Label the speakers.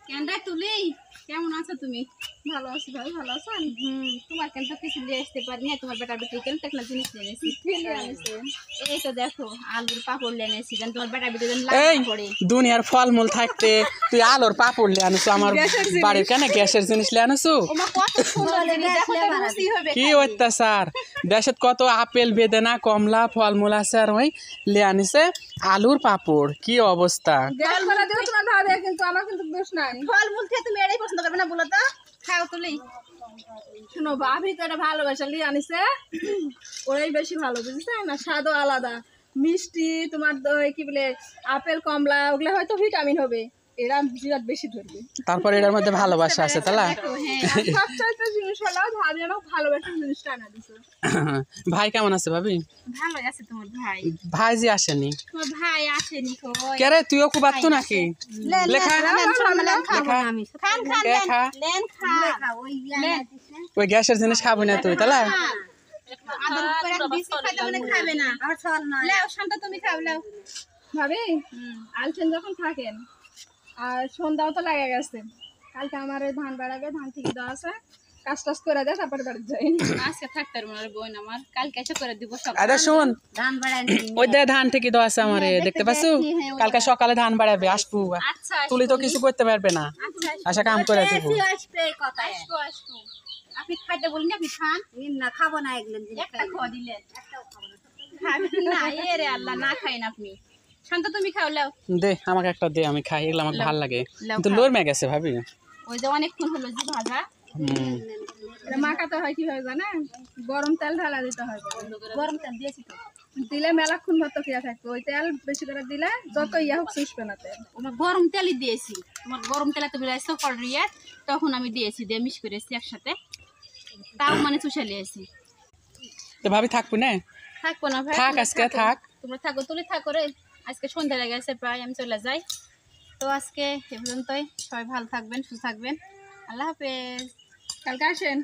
Speaker 1: কেনটা তুলি কেমন আছো তুমি?
Speaker 2: ভালো আছি ভাই, ভালো আছেন?
Speaker 1: তোমার কেন তো কিছু নিয়ে আসতে পারি না, তোমার বেটার বেটি কেন একটা জিনিস নিয়ে এনেছি। এই তো দেখো আলুর পাপড় নিয়ে এনেছি, যেন তোমার বেটার বেটি যেন
Speaker 3: এই
Speaker 1: লাগা পড়ে।
Speaker 3: দুনিয়ার ফলমূল থাকতে তুই আলোর পাপড় লিয়ে আনছো আমার বাড়ির কেন গ্যাসের জিনিস লিয়ে আনছো?
Speaker 1: ওমা কত সুন্দর জিনিস, দেখো তো খুশি হবে
Speaker 3: কি
Speaker 1: খাইতে।
Speaker 3: অত্যাচার! দেশত কত আপেল বেদেনা কমলা ফলমূল আছে আর ওই লিয়ে আনিছে আলুর পাপড়। কি অবস্থা!
Speaker 2: গ্যাস করা দিও তোমার ভাবে, কিন্তু আমার কিন্তু দোষ নাই।
Speaker 1: ফলমূল খেয়ে তুমি এটাই পছন্দ করবে না বলো তো? খাও তুলি।
Speaker 2: শুনো, ভাবি তো এটা ভালোবাসা লিয়ে আনিছে, ওরাই বেশি ভালো, বুঝছে না? স্বাদও আলাদা, মিষ্টি, তোমার কি বলে আপেল কমলা, ওগুলো হয়তো ভিটামিন হবে, এরা জিরাত বেশি ধরবে।
Speaker 3: তারপর এটার মধ্যে ভালোবাসা আছে তাহলে
Speaker 1: দেখো হ্যাঁ
Speaker 2: আর সবচাইতে জিনিস হলো ভাবি আমাকে ভালোবাসার জিনিসটা আনা দিছে।
Speaker 3: ভাই কেমন আছে ভাবি?
Speaker 1: ভালোই আছে তোমার ভাই।
Speaker 3: ভাই যে আসেনি
Speaker 1: তোমার ভাই আসেনি কই?
Speaker 3: কে রে? তুইও খুব আত্ম নাকি লেখা
Speaker 1: খান খান
Speaker 3: লেখা
Speaker 1: লেন খা লেন
Speaker 3: ওই গ্যাসের জিনিস খাবি না তুই তাহলে?
Speaker 1: আদর করে বিস্কুট খাইতে মানে খাবে না। আর চল না লাও শান্ত, তুমি খাও লাও।
Speaker 2: ভাবি আলছেন যখন থাকেন, আর সন্ধ্যাও তো লাগে গেছে, কালকে আমার এই ধান বাড়াবে, ধান থেকে দেওয়া আছে, কাজ টাজ করে দেয় তারপরে বাড়ি যাই।
Speaker 1: আজকে থাকতে পারবো না বোন, আমার কালকে এসে করে দিব সব।
Speaker 3: আরে শোন,
Speaker 1: ধান বাড়াই
Speaker 3: ওই দে ধান থেকে দেওয়া আছে আমারে, দেখতে পাচ্ছো? কালকে সকালে ধান বাড়াবে, আসবো।
Speaker 1: আচ্ছা
Speaker 3: তুলি তো কিছু করতে পারবে না, আশা কাম করে দিব।
Speaker 1: আসবে কথা আসবো আসবো। আপনি খাইতে বলেন, আপনি খান না। খাবো না এগুলো, একটা খাওয়া দিলেন একটাও খাবো না। খাবেন না? এ রে আল্লাহ, না খাইন আপনি। শান্ত তুমি খাও লাও।
Speaker 3: দে আমাকে একটা দে, আমি খাই, এগুলো আমার ভালো লাগে।
Speaker 1: লাও,
Speaker 3: কিন্তু
Speaker 1: খাও।
Speaker 3: লোর মে গেছে ভাবি।
Speaker 1: ওই যে অনেকক্ষণ হলো যে ভাজা।
Speaker 2: এটা মাখাতে হয় কিভাবে জানেন? গরম তেল ঢালা দিতে হয়,
Speaker 1: গরম তেল দিয়েছি তো।
Speaker 2: দিলে মেলাক্ষণ ভাত ক্রিয়া থাকবে, ওই তেল বেশি করে দিলে যত ইয়া হোক চুষবে না তেল।
Speaker 1: তোমার গরম তেলই দিয়েছি, তোমার গরম তেলে তো বিলাইছো কড়িয়ে, তখন আমি দিয়েছি, দিয়ে মিক্স করেছি একসাথে, তাও মানে চুষে নিয়েছি।
Speaker 3: তো ভাবি থাকবো না?
Speaker 1: থাকবো না ভাই,
Speaker 3: থাক
Speaker 1: তোমরা
Speaker 3: আজকে
Speaker 1: থাকো।
Speaker 3: থাক।
Speaker 1: তোমরা থাকো, তুলি থাকো রে। আজকে সন্ধ্যা লেগে গেছে প্রায়, আমি চলে যাই। তো আজকে এ পর্যন্তই, সবাই ভালো থাকবেন, সুস্থ থাকবেন, আল্লাহ হাফেজ।
Speaker 2: কালকে আসেন।